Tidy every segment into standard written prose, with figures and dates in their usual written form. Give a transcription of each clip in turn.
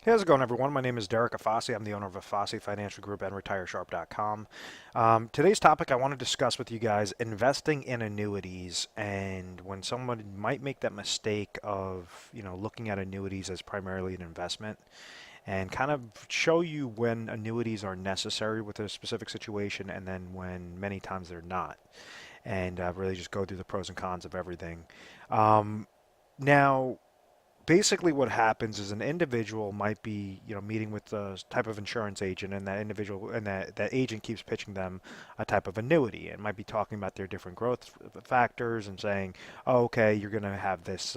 Hey, how's it going, everyone? My name is Derek Afasi. I'm the owner of Afasi Financial Group and RetireSharp.com. Today's topic I want to discuss with you guys investing in annuities, and when someone might make that mistake of looking at annuities as primarily an investment, and kind of show you when annuities are necessary with a specific situation, and then when many times they're not, and really just go through the pros and cons of everything. Um, Now, basically what happens is an individual might be meeting with a type of insurance agent, and that individual and that agent keeps pitching them a type of annuity and might be talking about their different growth factors and saying, oh, okay, you're going to have this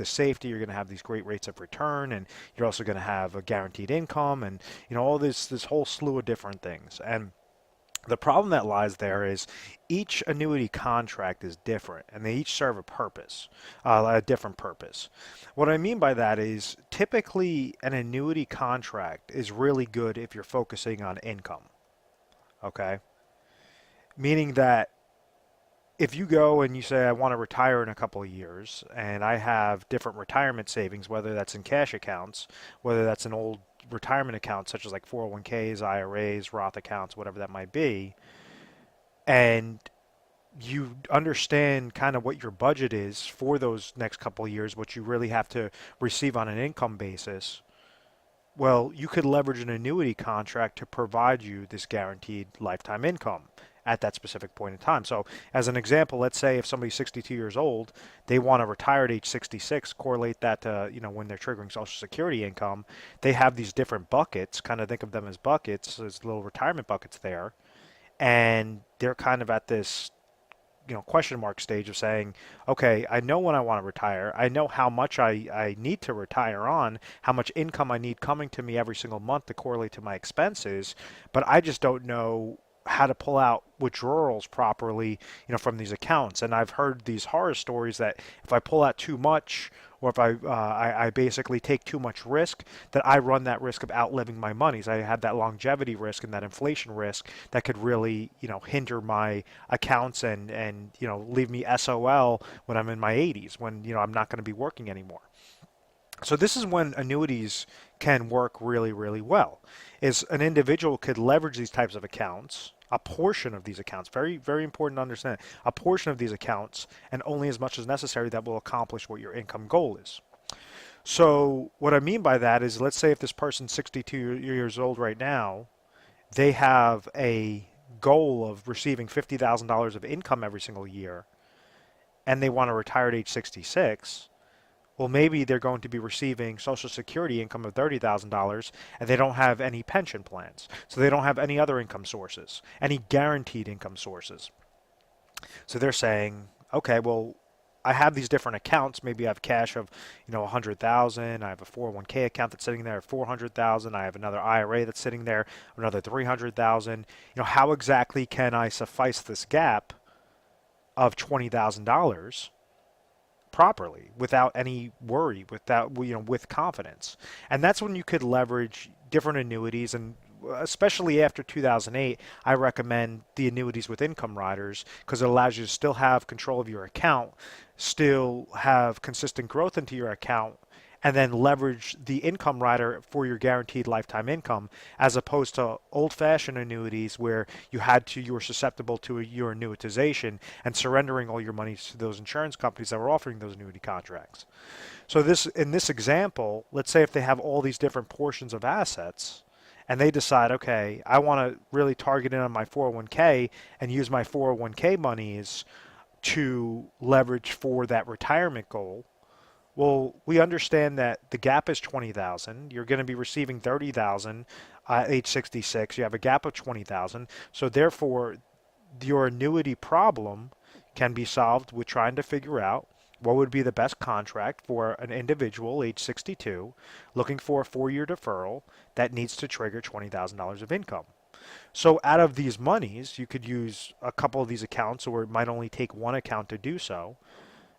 safety, you're going to have these great rates of return, and you're also going to have a guaranteed income, and all this whole slew of different things. And the problem that lies there is each annuity contract is different, and they each serve a purpose, a different purpose. What I mean by that is typically an annuity contract is really good if you're focusing on income, okay? Meaning that if you go and you say, I want to retire in a couple of years, and I have different retirement savings, whether that's in cash accounts, whether that's in old retirement accounts, such as like 401ks, IRAs, Roth accounts, whatever that might be, and you understand kind of what your budget is for those next couple of years, what you really have to receive on an income basis, well, you could leverage an annuity contract to provide you this guaranteed lifetime income at that specific point in time. So, as an example, let's say if somebody's 62 years old, they want to retire at age 66, correlate that to, when they're triggering Social Security income, they have these different buckets, kind of think of them as buckets, as little retirement buckets there, and they're kind of at this question mark stage of saying, okay, I know when I want to retire. I know how much I need to retire on, how much income I need coming to me every single month to correlate to my expenses, but I just don't know how to pull out withdrawals properly, from these accounts. And I've heard these horror stories that if I pull out too much, or if I basically take too much risk, that I run that risk of outliving my monies. I have that longevity risk and that inflation risk that could really, hinder my accounts and leave me SOL when I'm in my 80s, when, I'm not going to be working anymore. So this is when annuities can work really, really well. Is an individual could leverage these types of accounts, a portion of these accounts, very, very important to understand, a portion of these accounts, and only as much as necessary that will accomplish what your income goal is. So what I mean by that is, let's say if this person's 62 years old right now, they have a goal of receiving $50,000 of income every single year, and they want to retire at age 66. Well, maybe they're going to be receiving Social Security income of $30,000 and they don't have any pension plans. So they don't have any other income sources, any guaranteed income sources. So they're saying, okay, well, I have these different accounts. Maybe I have cash of, 100,000. I have a 401k account that's sitting there at 400,000. I have another IRA that's sitting there, another 300,000. How exactly can I suffice this gap of $20,000 properly without any worry, without with confidence? And that's when you could leverage different annuities, and especially after 2008, I recommend the annuities with income riders because it allows you to still have control of your account, still have consistent growth into your account, and then leverage the income rider for your guaranteed lifetime income, as opposed to old-fashioned annuities where you were susceptible to your annuitization and surrendering all your money to those insurance companies that were offering those annuity contracts. So in this example, let's say if they have all these different portions of assets, and they decide, okay, I want to really target in on my 401k and use my 401k monies to leverage for that retirement goal. Well, we understand that the gap is 20,000. You're going to be receiving 30,000 at age 66. You have a gap of 20,000. So therefore, your annuity problem can be solved with trying to figure out what would be the best contract for an individual age 62 looking for a 4-year deferral that needs to trigger $20,000 of income. So out of these monies, you could use a couple of these accounts, or it might only take one account to do so.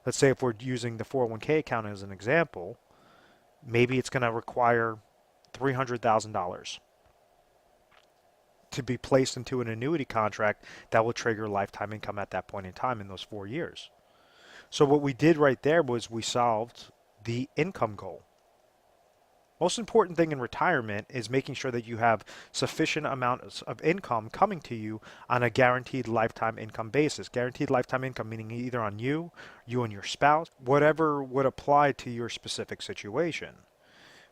Let's say if we're using the 401k account as an example, maybe it's going to require $300,000 to be placed into an annuity contract that will trigger lifetime income at that point in time in those 4 years. So what we did right there was we solved the income goal. Most important thing in retirement is making sure that you have sufficient amounts of income coming to you on a guaranteed lifetime income basis. Guaranteed lifetime income meaning either on you, you and your spouse, whatever would apply to your specific situation.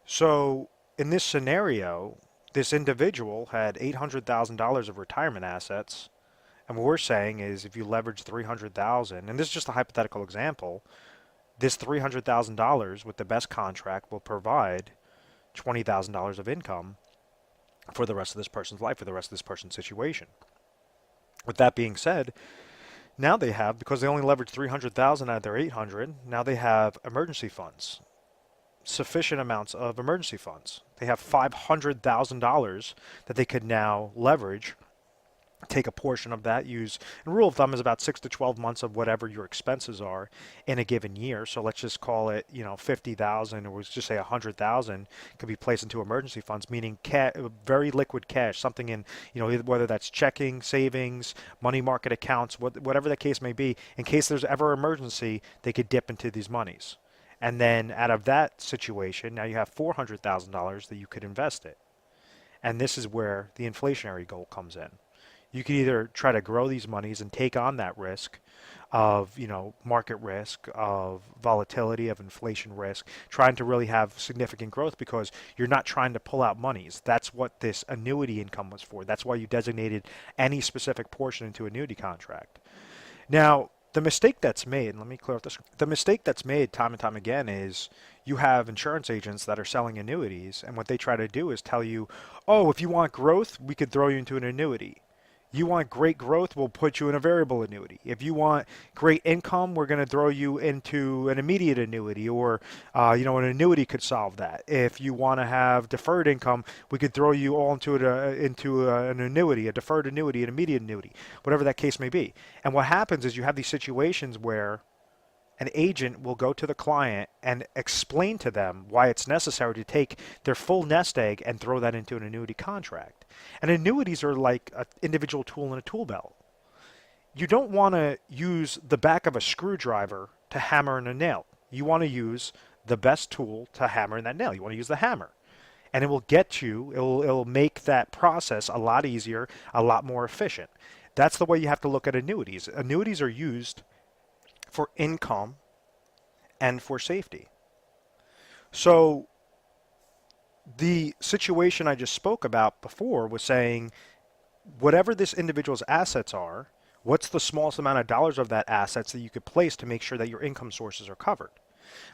So in this scenario, this individual had $800,000 of retirement assets. And what we're saying is if you leverage 300,000, and this is just a hypothetical example, this $300,000 with the best contract will provide $20,000 of income for the rest of this person's life, for the rest of this person's situation. With that being said, now they have, because they only leveraged 300,000 out of their 800, now they have emergency funds, sufficient amounts of emergency funds. They have $500,000 that they could now leverage, take a portion of that, use, and rule of thumb is about 6 to 12 months of whatever your expenses are in a given year. So let's just call it, 50,000, or let's just say 100,000 could be placed into emergency funds, meaning very liquid cash, something in, whether that's checking, savings, money market accounts, whatever the case may be. In case there's ever an emergency, they could dip into these monies. And then out of that situation, now you have $400,000 that you could invest it. And this is where the inflationary goal comes in. You can either try to grow these monies and take on that risk of, market risk, of volatility, of inflation risk, trying to really have significant growth because you're not trying to pull out monies. That's what this annuity income was for. That's why you designated any specific portion into annuity contract. Now, the mistake that's made, let me clear up this. The mistake that's made time and time again is you have insurance agents that are selling annuities, and what they try to do is tell you, oh, if you want growth, we could throw you into an annuity. You want great growth, we'll put you in a variable annuity. If you want great income, we're going to throw you into an immediate annuity, or an annuity could solve that. If you want to have deferred income, we could throw you all into an annuity, a deferred annuity, an immediate annuity, whatever that case may be. And what happens is you have these situations where an agent will go to the client and explain to them why it's necessary to take their full nest egg and throw that into an annuity contract. And annuities are like an individual tool in a tool belt. You don't want to use the back of a screwdriver to hammer in a nail. You want to use the best tool to hammer in that nail. You want to use the hammer. And it will it'll make that process a lot easier, a lot more efficient. That's the way you have to look at annuities. Annuities are used for income and for safety. So the situation I just spoke about before was saying whatever this individual's assets are, what's the smallest amount of dollars of that assets that you could place to make sure that your income sources are covered?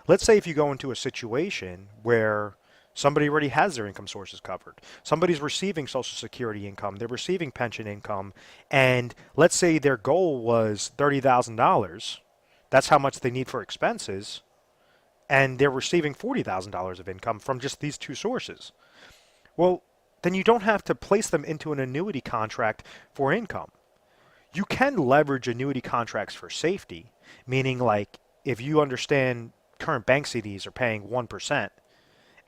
Let's say if you go into a situation where somebody already has their income sources covered. Somebody's receiving Social Security income, they're receiving pension income, and let's say their goal was $30,000. That's how much they need for expenses, and they're receiving $40,000 of income from just these two sources. Well, then you don't have to place them into an annuity contract for income. You can leverage annuity contracts for safety, meaning like if you understand current bank CDs are paying 1%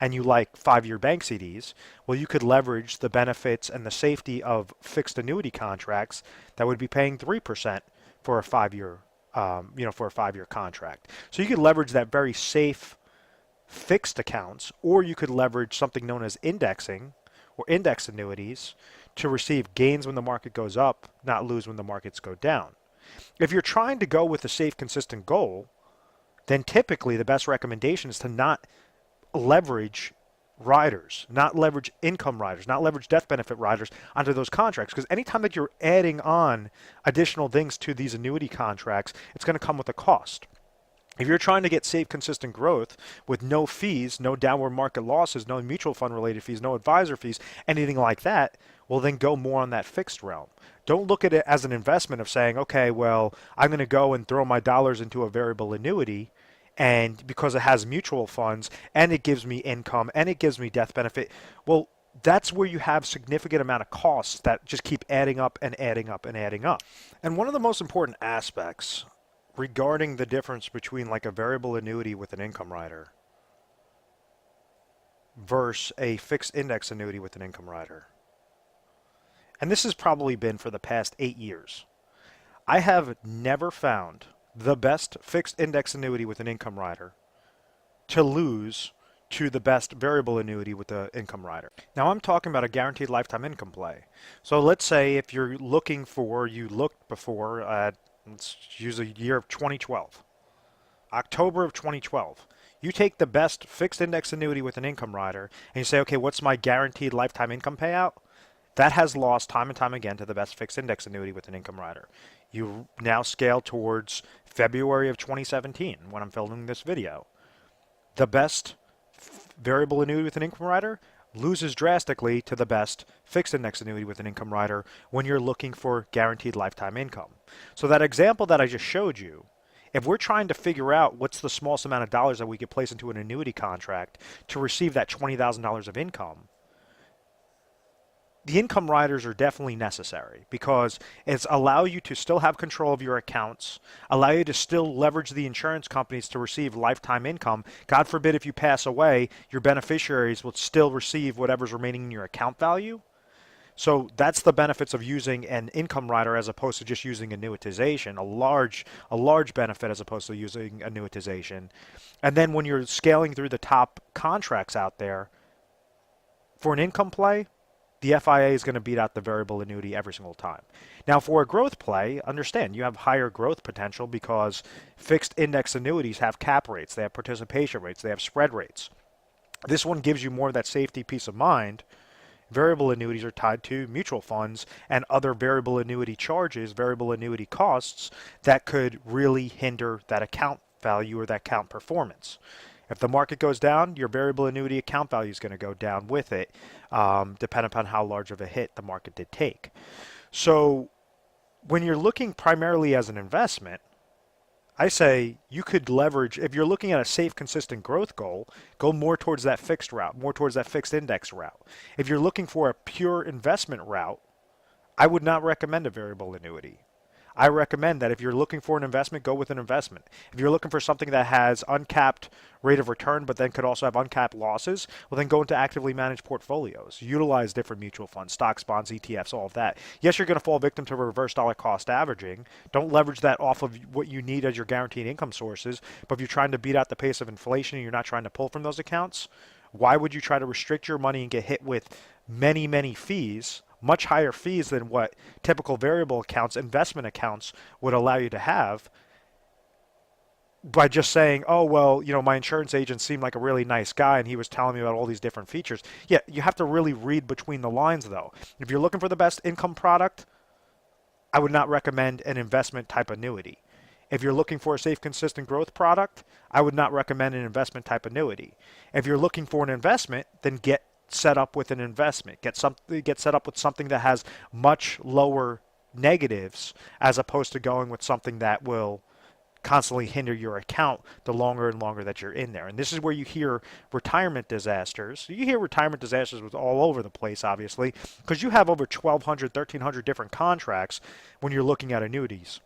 and you like 5-year bank CDs, well, you could leverage the benefits and the safety of fixed annuity contracts that would be paying 3% for a 5-year for a 5-year contract. So you could leverage that very safe fixed accounts, or you could leverage something known as indexing or index annuities to receive gains when the market goes up, not lose when the markets go down. If you're trying to go with a safe, consistent goal, then typically the best recommendation is to not leverage riders, not leverage income riders, not leverage death benefit riders onto those contracts. Because anytime that you're adding on additional things to these annuity contracts, it's going to come with a cost. If you're trying to get safe, consistent growth with no fees, no downward market losses, no mutual fund related fees, no advisor fees, anything like that, well, then go more on that fixed realm. Don't look at it as an investment of saying, okay, well, I'm going to go and throw my dollars into a variable annuity, and because it has mutual funds and it gives me income and it gives me death benefit, well, that's where you have significant amount of costs that just keep adding up and adding up and adding up. And one of the most important aspects regarding the difference between like a variable annuity with an income rider versus a fixed index annuity with an income rider, and this has probably been for the past 8 years, I have never found the best fixed index annuity with an income rider to lose to the best variable annuity with the income rider. Now I'm talking about a guaranteed lifetime income play. So let's say if you're looking for, you looked before at, let's use a year of 2012, October of 2012. You take the best fixed index annuity with an income rider and you say, okay, what's my guaranteed lifetime income payout? That has lost time and time again to the best fixed index annuity with an income rider. You now scale towards February of 2017 when I'm filming this video. The best variable annuity with an income rider loses drastically to the best fixed index annuity with an income rider when you're looking for guaranteed lifetime income. So that example that I just showed you, if we're trying to figure out what's the smallest amount of dollars that we could place into an annuity contract to receive that $20,000 of income, the income riders are definitely necessary because it's allow you to still have control of your accounts, allow you to still leverage the insurance companies to receive lifetime income. God forbid if you pass away, your beneficiaries will still receive whatever's remaining in your account value. So that's the benefits of using an income rider as opposed to just using annuitization, a large benefit as opposed to using annuitization. And then when you're scaling through the top contracts out there, for an income play, the FIA is going to beat out the variable annuity every single time. Now, for a growth play, understand you have higher growth potential because fixed index annuities have cap rates, they have participation rates, they have spread rates. This one gives you more of that safety, peace of mind. Variable annuities are tied to mutual funds and other variable annuity charges, variable annuity costs that could really hinder that account value or that account performance. If the market goes down, your variable annuity account value is going to go down with it, depending upon how large of a hit the market did take. So when you're looking primarily as an investment, I say you could leverage, if you're looking at a safe, consistent growth goal, go more towards that fixed route, more towards that fixed index route. If you're looking for a pure investment route, I would not recommend a variable annuity. I recommend that if you're looking for an investment, go with an investment. If you're looking for something that has uncapped rate of return, but then could also have uncapped losses, well, then go into actively managed portfolios. Utilize different mutual funds, stocks, bonds, ETFs, all of that. Yes, you're going to fall victim to reverse dollar cost averaging. Don't leverage that off of what you need as your guaranteed income sources. But if you're trying to beat out the pace of inflation and you're not trying to pull from those accounts, why would you try to restrict your money and get hit with many, many fees, much higher fees than what typical variable accounts, investment accounts would allow you to have, by just saying, oh, well, my insurance agent seemed like a really nice guy and he was telling me about all these different features. Yeah, you have to really read between the lines, though. If you're looking for the best income product, I would not recommend an investment type annuity. If you're looking for a safe, consistent growth product, I would not recommend an investment type annuity. If you're looking for an investment, then get set up with an investment. Get set up with something that has much lower negatives as opposed to going with something that will constantly hinder your account the longer and longer that you're in there. And this is where you hear retirement disasters. You hear retirement disasters with all over the place, obviously, because you have over 1,200, 1,300 different contracts when you're looking at annuities.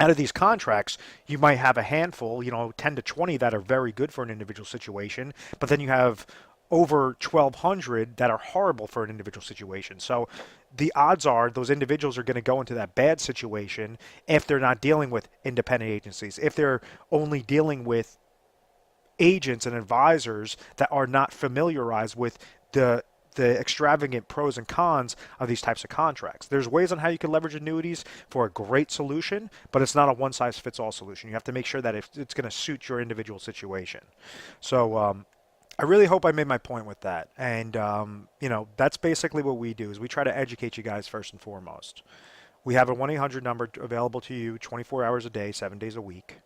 Out of these contracts, you might have a handful, 10 to 20 that are very good for an individual situation, but then you have over 1,200 that are horrible for an individual situation. So the odds are those individuals are going to go into that bad situation if they're not dealing with independent agencies, if they're only dealing with agents and advisors that are not familiarized with the extravagant pros and cons of these types of contracts. There's ways on how you can leverage annuities for a great solution, but it's not a one-size-fits-all solution. You have to make sure that it's going to suit your individual situation. So I really hope I made my point with that. And, that's basically what we do is we try to educate you guys first and foremost. We have a 1-800 number available to you 24 hours a day, 7 days a week.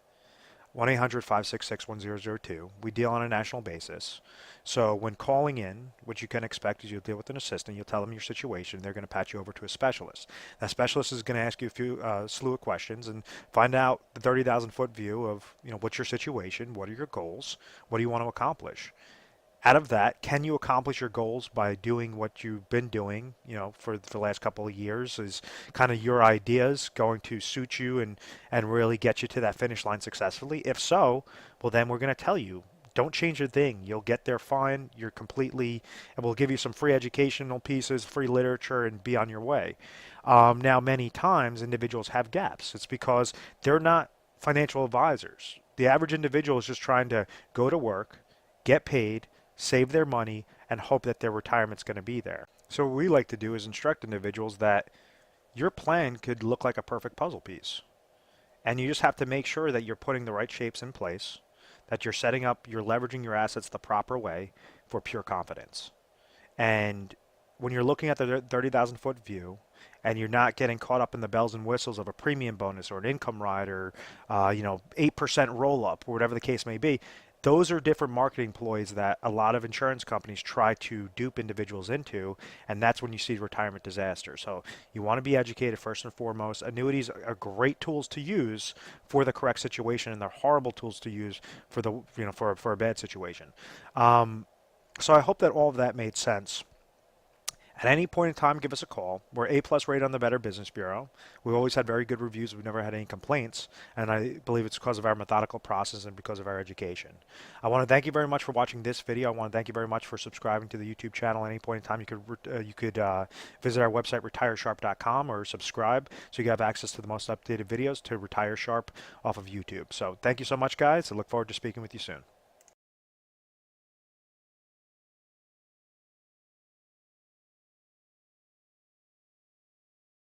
1-800-566-1002. We deal on a national basis. So when calling in, what you can expect is you'll deal with an assistant. You'll tell them your situation. They're going to patch you over to a specialist. That specialist is going to ask you a slew of questions and find out the 30,000-foot view of, what's your situation, what are your goals, what do you want to accomplish. Out of that, can you accomplish your goals by doing what you've been doing, for the last couple of years? Is kind of your ideas going to suit you and really get you to that finish line successfully? If so, well, then we're going to tell you, don't change a thing. You'll get there fine. You're completely, and we'll give you some free educational pieces, free literature, and be on your way. Now, many times individuals have gaps. It's because they're not financial advisors. The average individual is just trying to go to work, get paid, save their money, and hope that their retirement's going to be there. So what we like to do is instruct individuals that your plan could look like a perfect puzzle piece. And you just have to make sure that you're putting the right shapes in place, that you're leveraging your assets the proper way for pure confidence. And when you're looking at the 30,000 foot view and you're not getting caught up in the bells and whistles of a premium bonus or an income rider, 8% roll up or whatever the case may be, those are different marketing ploys that a lot of insurance companies try to dupe individuals into, and that's when you see retirement disaster. So you want to be educated first and foremost. Annuities are great tools to use for the correct situation, and they're horrible tools to use for for a bad situation. So I hope that all of that made sense. At any point in time, give us a call. We're A+ rated on the Better Business Bureau. We've always had very good reviews. We've never had any complaints, and I believe it's because of our methodical process and because of our education. I want to thank you very much for watching this video. I want to thank you very much for subscribing to the YouTube channel. At any point in time, you could visit our website, retiresharp.com, or subscribe so you have access to the most updated videos to Retire Sharp off of YouTube. So thank you so much, guys. I look forward to speaking with you soon.